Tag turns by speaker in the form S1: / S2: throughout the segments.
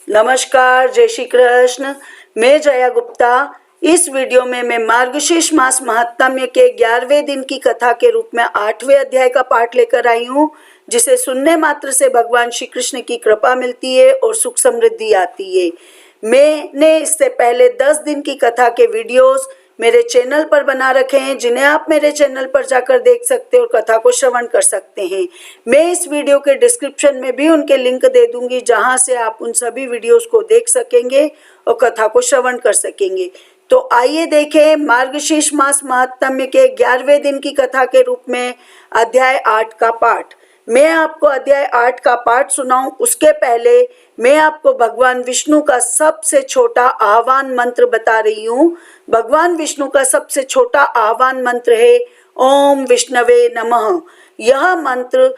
S1: नमस्कार, जय श्री कृष्ण। मैं जया गुप्ता। इस वीडियो में मैं मार्गशीर्ष मास महात्म्य के 11वें दिन की कथा के रूप में 8वें अध्याय का पाठ लेकर आई हूँ, जिसे सुनने मात्र से भगवान श्री कृष्ण की कृपा मिलती है और सुख समृद्धि आती है। मैंने इससे पहले 10 दिन की कथा के वीडियोस मेरे चैनल पर बना रखे हैं, जिन्हें आप मेरे चैनल पर जाकर देख सकते हैं और कथा को श्रवण कर सकते हैं। मैं इस वीडियो के डिस्क्रिप्शन में भी उनके लिंक दे दूंगी, जहां से आप उन सभी वीडियोस को देख सकेंगे और कथा को श्रवण कर सकेंगे। तो आइए देखें मार्गशीर्ष मास महात्म्य के 11वें दिन की कथा के रूप में अध्याय 8 का पाठ। मैं आपको अध्याय 8 का पाठ सुनाऊं उसके पहले मैं आपको भगवान विष्णु का सबसे छोटा आह्वान मंत्र बता रही हूँ। भगवान विष्णु का सबसे छोटा आह्वान मंत्र है ओम विष्णवे नमः। यह मंत्र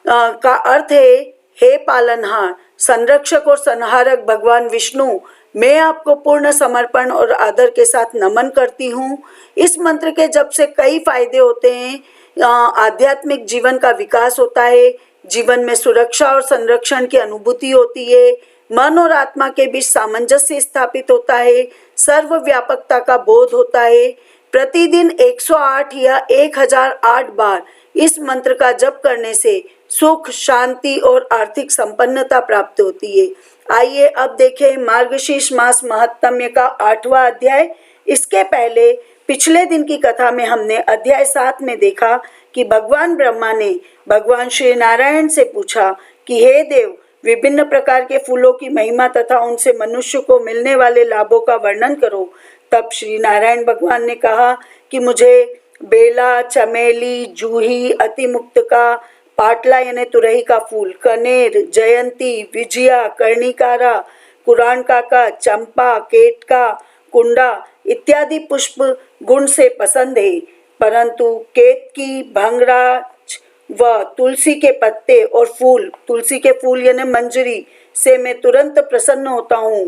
S1: का अर्थ है, हे पालनहार, संरक्षक और संहारक भगवान विष्णु, मैं आपको पूर्ण समर्पण और आदर के साथ नमन करती हूँ। इस मंत्र के जप से कई फायदे होते हैं। आध्यात्मिक जीवन का विकास होता है, जीवन में सुरक्षा और संरक्षण की अनुभूति होती है, मन और आत्मा के बीच सामंजस्य स्थापित होता है, सर्वव्यापकता का बोध होता है। प्रतिदिन 108 या 1008 बार इस मंत्र का जप करने से सुख, शांति और आर्थिक संपन्नता प्राप्त होती है। आइए अब देखें मार्गशीर्ष मास महात्म्य का 8वां अध्याय। इसके पहले पिछले दिन की कथा में हमने अध्याय 7 में देखा कि भगवान ब्रह्मा ने भगवान श्री नारायण से पूछा कि हे देव, विभिन्न प्रकार के फूलों की महिमा तथा उनसे मनुष्य को मिलने वाले लाभों का वर्णन करो। तब श्री नारायण भगवान ने कहा कि मुझे बेला, चमेली, जूही, अतिमुक्तका, पाटला यानी तुरही का फूल, कनेर, जयंती, विजया, कर्णिकारा, कुरान काका, चंपा, केतका, कुंडा इत्यादि पुष्प गुण से पसंद है, परंतु केतकी, भंगराज व तुलसी के पत्ते और फूल, तुलसी के फूल यानी मंजरी से मैं तुरंत प्रसन्न होता हूँ।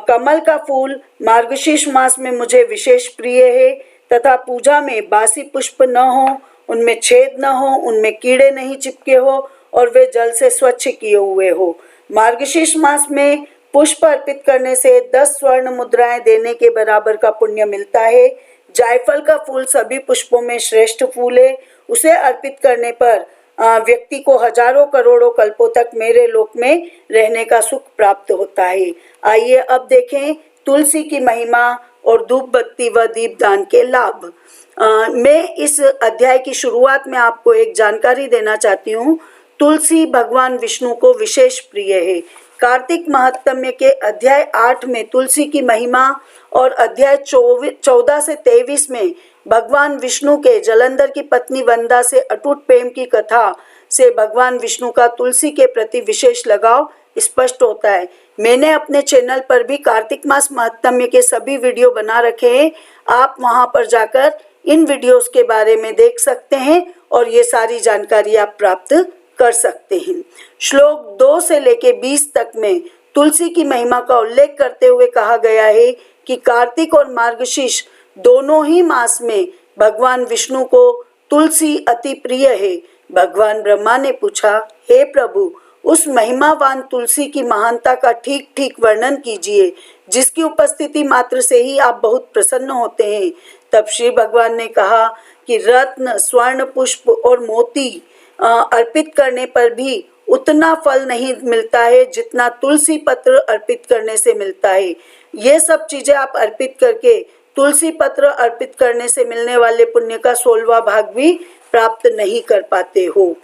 S1: कमल का फूल मार्गशीर्ष मास में मुझे विशेष प्रिय है तथा पूजा में बासी पुष्प न हो, उनमें छेद न हो, उनमें कीड़े नहीं चिपके हो और वे जल से स्वच्छ किए हुए हो। मार्गशीर्ष मास में पुष्प अर्पित करने से 10 स्वर्ण मुद्राएं देने के बराबर का पुण्य मिलता है। जायफल का फूल सभी पुष्पों में श्रेष्ठ फूल है। उसे अर्पित करने पर व्यक्ति को हजारों करोड़ों कल्पों तक मेरे लोक में रहने का सुख प्राप्त होता है। आइए अब देखें तुलसी की महिमा और धूप बत्ती व दीपदान के लाभ। मैं इस अध्याय की शुरुआत में आपको एक जानकारी देना चाहती हूँ। तुलसी भगवान विष्णु को विशेष प्रिय है। कार्तिक महात्म्य के अध्याय 8 में तुलसी की महिमा और अध्याय 14 से 23 में भगवान विष्णु के जलंधर की पत्नी वंदा से अटूट प्रेम की कथा से भगवान विष्णु का तुलसी के प्रति विशेष लगाव स्पष्ट होता है। मैंने अपने चैनल पर भी कार्तिक मास महात्म्य के सभी वीडियो बना रखे हैं। आप वहां पर जाकर इन वीडियोस के बारे में देख सकते हैं और ये सारी जानकारी आप प्राप्त कर सकते हैं। श्लोक 2 से लेके 20 तक में तुलसी की महिमा का उल्लेख करते हुए कहा गया है कि कार्तिक और मार्गशीर्ष दोनों ही मास में भगवान विष्णु को तुलसी अति प्रिय है। भगवान ब्रह्मा ने पूछा, हे प्रभु, उस महिमावान तुलसी की महानता का ठीक ठीक वर्णन कीजिए, जिसकी उपस्थिति मात्र से ही आप बहुत प्रसन्न होते हैं। तब श्री भगवान ने कहा कि रत्न, स्वर्ण, पुष्प और मोती अर्पित करने पर भी उतना फल नहीं मिलता है जितना तुलसी पत्र अर्पित करने से मिलता है। ये सब चीजें आप अर्पित करके तुलसी पत्र अर्पित करने से मिलने वाले पुण्य का 16वां भाग भी प्राप्त नहीं कर पाते हो।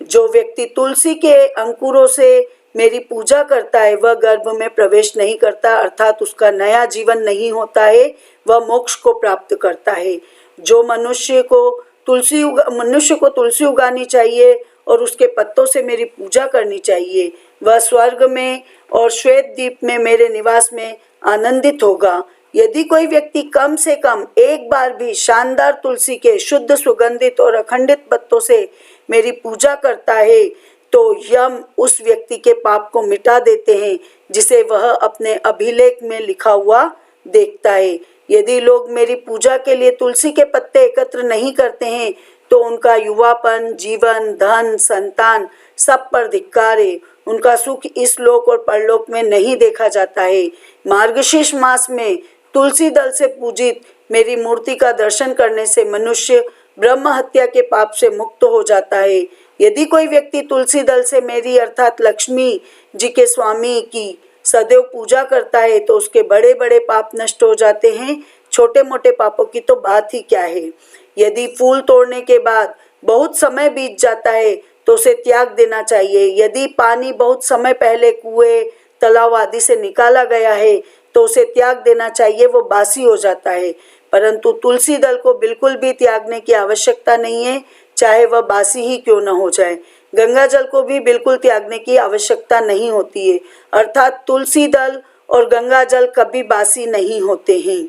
S1: जो व्यक्ति तुलसी के अंकुरों से मेरी पूजा करता है वह गर्भ में प्रवेश नहीं करता, अर्थात उसका नया जीवन नहीं होता है, वह मोक्ष को प्राप्त करता है। जो मनुष्य को तुलसी उगानी चाहिए और उसके पत्तों से मेरी पूजा करनी चाहिए, वह स्वर्ग में और श्वेत द्वीप में मेरे निवास में आनंदित होगा। यदि कोई व्यक्ति कम से कम एक बार भी शानदार तुलसी के शुद्ध, सुगंधित और अखंडित पत्तों से मेरी पूजा करता है तो यम उस व्यक्ति के पाप को मिटा देते हैं, जिसे वह अपने अभिलेख में लिखा हुआ देखता है। यदि लोग मेरी पूजा के लिए तुलसी के पत्ते एकत्र नहीं करते हैं तो उनका युवापन, जीवन, धन, संतान सब पर धिक्कार है। उनका सुख इस लोक और परलोक में नहीं देखा जाता है। मार्गशीर्ष मास में तुलसी दल से पूजित मेरी मूर्ति का दर्शन करने से मनुष्य ब्रह्म हत्या के पाप से मुक्त हो जाता है। यदि कोई व्यक्ति तुलसी दल से मेरी अर्थात लक्ष्मी जी के स्वामी की सदैव पूजा करता है तो उसके बड़े बड़े पाप नष्ट हो जाते हैं। छोटे मोटे पापों की तो बात ही क्या है। यदि फूल तोड़ने के बाद बहुत समय बीत जाता है तो उसे त्याग देना चाहिए। यदि पानी बहुत समय पहले कुएं, तालाब आदि से निकाला गया है तो उसे त्याग देना चाहिए, वो बासी हो जाता है। परंतु तुलसी दल को बिल्कुल भी त्यागने की आवश्यकता नहीं है, चाहे वह बासी ही क्यों न हो जाए। गंगा जल को भी बिल्कुल त्यागने की आवश्यकता नहीं होती है, अर्थात तुलसी दल और गंगा जल कभी बासी नहीं होते हैं।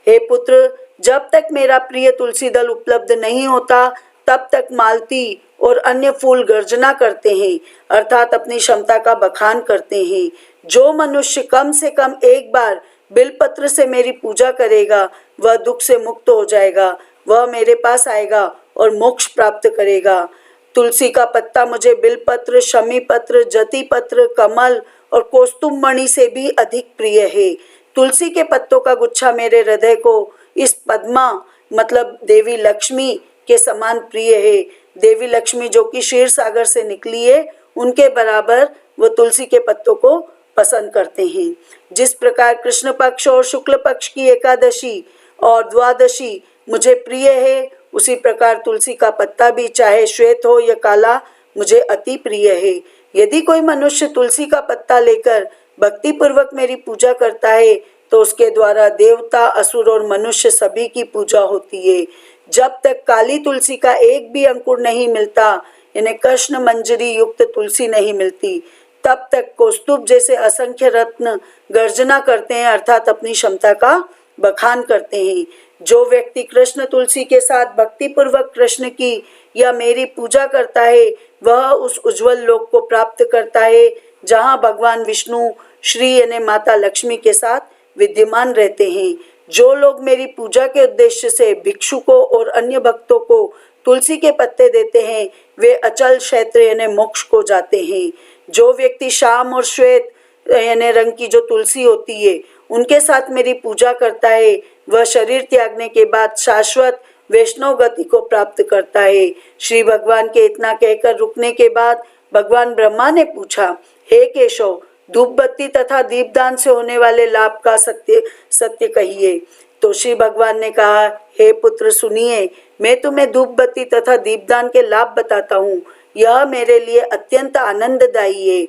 S1: हे पुत्र, जब तक मेरा प्रिय तुलसी दल उपलब्ध नहीं होता तब तक मालती और अन्य फूल गर्जना करते हैं, अर्थात अपनी क्षमता का बखान करते हैं। जो मनुष्य कम से कम एक बार बिलपत्र से मेरी पूजा करेगा वह दुख से मुक्त हो जाएगा, वह मेरे पास आएगा और मोक्ष प्राप्त करेगा। तुलसी का पत्ता मुझे बिलपत्र, शमी पत्र, जति पत्र, कमल और कौस्तुभ मणि से भी अधिक प्रिय है। तुलसी के पत्तों का गुच्छा मेरे हृदय को इस पद्मा मतलब देवी लक्ष्मी के समान प्रिय है। देवी लक्ष्मी जो कि क्षीर सागर से निकली है, उनके बराबर वो तुलसी के पत्तों को पसंद करते हैं। जिस प्रकार कृष्ण पक्ष और शुक्ल पक्ष की एकादशी और द्वादशी मुझे प्रिय है, उसी प्रकार तुलसी का पत्ता भी चाहे श्वेत हो या काला मुझे अति प्रिय है। यदि कोई मनुष्य तुलसी का पत्ता लेकर भक्ति पूर्वक मेरी पूजा करता है तो उसके द्वारा देवता, असुर और मनुष्य सभी की पूजा होती है। जब तक काली तुलसी का एक भी अंकुर नहीं मिलता, यानी कृष्ण मंजरी युक्त तुलसी नहीं मिलती, तब तक कौस्तुभ जैसे असंख्य रत्न गर्जना करते हैं, अर्थात अपनी क्षमता का बखान करते हैं। जो व्यक्ति कृष्ण तुलसी के साथ भक्ति पूर्वक कृष्ण की या मेरी पूजा करता है वह उस उज्जवल लोक को प्राप्त करता है जहाँ भगवान विष्णु श्री यानी माता लक्ष्मी के साथ विद्यमान रहते हैं। जो लोग मेरी पूजा के उद्देश्य से भिक्षुकों और अन्य भक्तों को तुलसी के पत्ते देते हैं वे अचल क्षेत्र यानी मोक्ष को जाते हैं। जो व्यक्ति श्याम और श्वेत यानी रंग की जो तुलसी होती है उनके साथ मेरी पूजा करता है वह शरीर त्यागने के बाद शाश्वत वैष्णव गति को प्राप्त करता है। श्री भगवान के इतना कहकर रुकने के बाद भगवान ब्रह्मा ने पूछा, हे केशव, धूप बत्ती तथा दीपदान से होने वाले लाभ का सत्य कहिए। तो श्री भगवान ने कहा, हे पुत्र सुनिए, मैं तुम्हें धूप बत्ती तथा दीपदान के लाभ बताता हूँ। यह मेरे लिए अत्यंत आनंददायी है।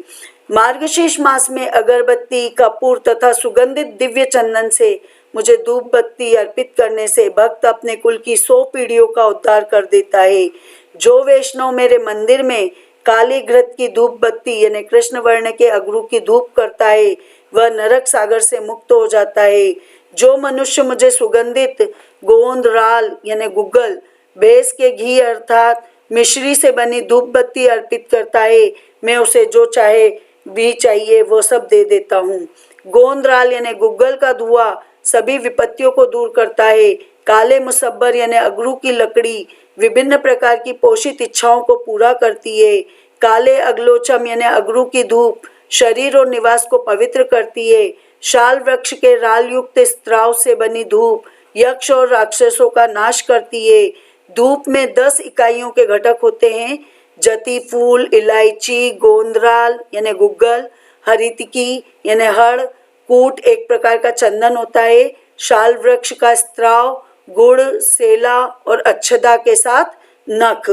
S1: मार्गशीर्ष मास में अगरबत्ती, कपूर तथा सुगंधित दिव्य चंदन से मुझे धूप बत्ती अर्पित करने से भक्त अपने कुल की 100 पीढ़ियों का उद्धार कर देता है। जो वैष्णव मेरे मंदिर में काली घृत की धूप बत्ती यानी कृष्ण वर्ण के अगरू की धूप करता है वह नरक सागर से मुक्त हो जाता है। जो मनुष्य मुझे सुगंधित गोंद राल यानी गुग्गल, भैंस के घी अर्थात मिश्री से बनी धूप बत्ती अर्पित करता है मैं उसे जो चाहे भी चाहिए वो सब दे देता हूँ। गोंद राल यानी गुग्गल का धुआं सभी विपत्तियों को दूर करता है। काले मुसब्बर यानी अगरू की लकड़ी विभिन्न प्रकार की पोषित इच्छाओं को पूरा करती है। काले अगलोचम यानी अगरू की धूप शरीर और निवास को पवित्र करती है। शाल वृक्ष के राल युक्त स्त्राव से बनी धूप यक्ष और राक्षसों का नाश करती है। धूप में 10 इकाइयों के घटक होते हैं, जति फूल, इलायची, गोंदराल यानी गुग्गल, हरितकी यानी हड़, कूट एक प्रकार का चंदन होता है, शाल वृक्ष का स्त्राव, गुड़, सेला और अक्षदा के साथ नख।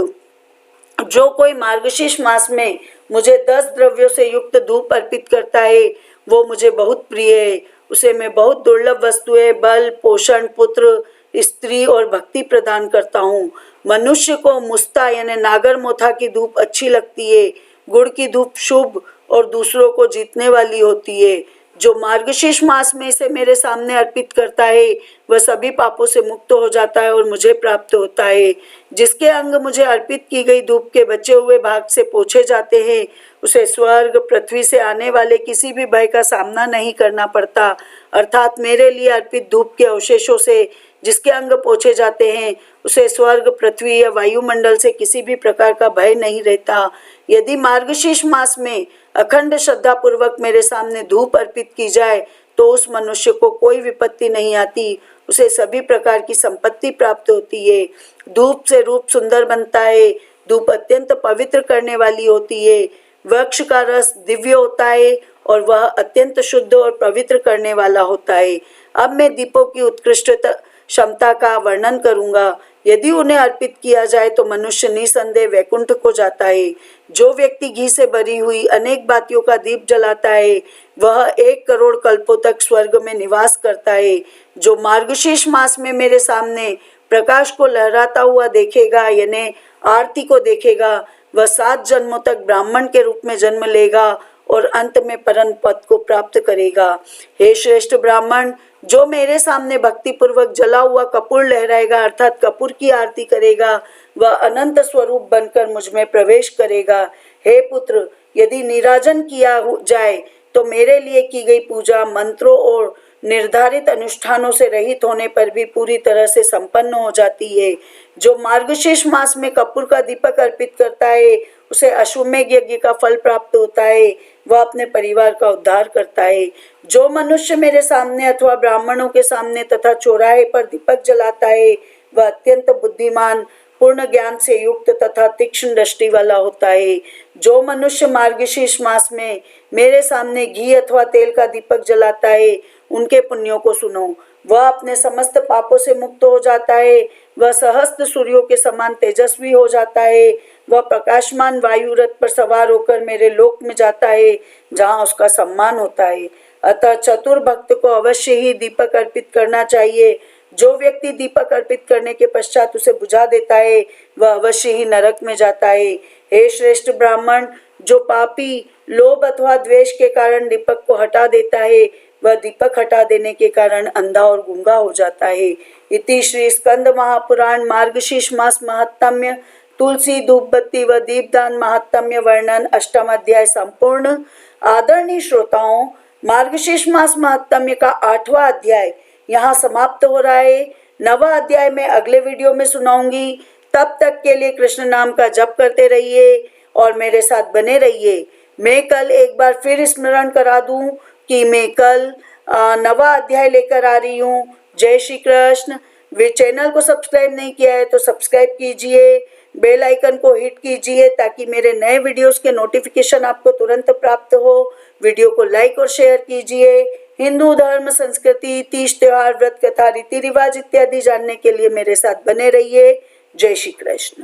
S1: जो कोई मार्गशीर्ष मास में मुझे 10 द्रव्यों से युक्त धूप अर्पित करता है वो मुझे बहुत प्रिय है। उसे मैं बहुत दुर्लभ वस्तुएं, बल, पोषण, पुत्र, स्त्री और भक्ति प्रदान करता हूँ। मनुष्य को मुस्ता यानी नागर मोथा की धूप अच्छी लगती है। गुड़ की धूप शुभ और दूसरों को जीतने वाली होती है। जो मार्गशीर्ष मास में इसे मेरे सामने अर्पित करता है वह सभी पापों से मुक्त हो जाता है और मुझे प्राप्त होता है। जिसके अंग मुझे अर्पित की गई धूप के बचे हुए भाग से पोछे जाते हैं उसे स्वर्ग, पृथ्वी से आने वाले किसी भी भय का सामना नहीं करना पड़ता, अर्थात मेरे लिए अर्पित धूप के अवशेषों से जिसके अंग पोछे जाते हैं उसे स्वर्ग, पृथ्वी या वायुमंडल से किसी भी प्रकार का भय नहीं रहता। यदि मार्गशीर्ष मास में अखंड श्रद्धा पूर्वक मेरे सामने धूप अर्पित की जाए तो उस मनुष्य को कोई विपत्ति नहीं आती, उसे सभी प्रकार की संपत्ति प्राप्त होती है। धूप से रूप सुंदर बनता है। धूप अत्यंत पवित्र करने वाली होती है। वृक्ष का रस दिव्य होता है और वह अत्यंत शुद्ध और पवित्र करने वाला होता है। अब मैं दीपों की उत्कृष्ट क्षमता का वर्णन करूंगा। यदि उन्हें अर्पित किया जाए तो मनुष्य निसंदेह वैकुंठ को जाता है। जो व्यक्ति घी से भरी हुई अनेक बातियों का दीप जलाता है वह 1 करोड़ कल्पों तक स्वर्ग में निवास करता है। जो मार्गशीर्ष मास में मेरे सामने प्रकाश को लहराता हुआ देखेगा यानी आरती को देखेगा वह 7 जन्मों तक ब्राह्मण के रूप में जन्म लेगा और अंत में परम पद को प्राप्त करेगा। हे श्रेष्ठ ब्राह्मण, जो मेरे सामने भक्ति पूर्वक जला हुआ कपूर लहराएगा अर्थात कपूर की आरती करेगा वह अनंत स्वरूप बनकर मुझ में प्रवेश करेगा। हे पुत्र, यदि निराजन किया जाए तो मेरे लिए की गई पूजा मंत्रों और निर्धारित अनुष्ठानों से रहित होने पर भी पूरी तरह से संपन्न हो जाती है। जो मार्गशीर्ष मास में कपूर का दीपक अर्पित करता है उसे अश्वमेध यज्ञ का फल प्राप्त होता है। वह अपने परिवार का उद्धार करता है। जो मनुष्य मेरे सामने अथवा ब्राह्मणों के सामने तथा चौराहे पर दीपक जलाता है वह अत्यंत बुद्धिमान, पूर्ण ज्ञान से युक्त तथा तीक्ष्ण दृष्टि वाला होता है। जो मनुष्य मार्गशीर्ष मास में मेरे सामने घी अथवा तेल का दीपक जलाता है उनके पुण्यों को सुनो। वह अपने समस्त पापों से मुक्त हो जाता है। वह सहस्त्र सूर्यों के समान तेजस्वी हो जाता है। वह प्रकाशमान वायु रथ पर सवार होकर मेरे लोक में जाता है जहाँ उसका सम्मान होता है। अतः चतुर भक्त को अवश्य ही दीपक अर्पित करना चाहिए। जो व्यक्ति दीपक अर्पित करने के पश्चात उसे बुझा देता है वह अवश्य ही नरक में जाता है। हे श्रेष्ठ ब्राह्मण, जो पापी लोभ अथवा द्वेष के कारण दीपक को हटा देता है वह दीपक हटा देने के कारण अंधा और गूंगा हो जाता है। इति श्री स्कंद महापुराण मार्गशीर्ष मास महात्म्य तुलसी धूप बत्ती व दीपदान महात्म्य वर्णन 8वां अध्याय संपूर्ण। आदरणीय श्रोताओं, मार्गशीर्ष मास महात्म्य का 8वां अध्याय यहाँ समाप्त हो रहा है। 9वां अध्याय में अगले वीडियो में सुनाऊंगी। तब तक के लिए कृष्ण नाम का जप करते रहिए और मेरे साथ बने रहिए। मैं कल एक बार फिर स्मरण करा दूं कि मैं कल 9वां अध्याय लेकर आ रही हूँ। जय श्री कृष्ण। वे चैनल को सब्सक्राइब नहीं किया है तो सब्सक्राइब कीजिए, बेल आइकन को हिट कीजिए ताकि मेरे नए वीडियोस के नोटिफिकेशन आपको तुरंत प्राप्त हो। वीडियो को लाइक और शेयर कीजिए। हिंदू धर्म, संस्कृति, तीज त्योहार, व्रत कथा, रीति रिवाज इत्यादि जानने के लिए मेरे साथ बने रहिए। जय श्री कृष्ण।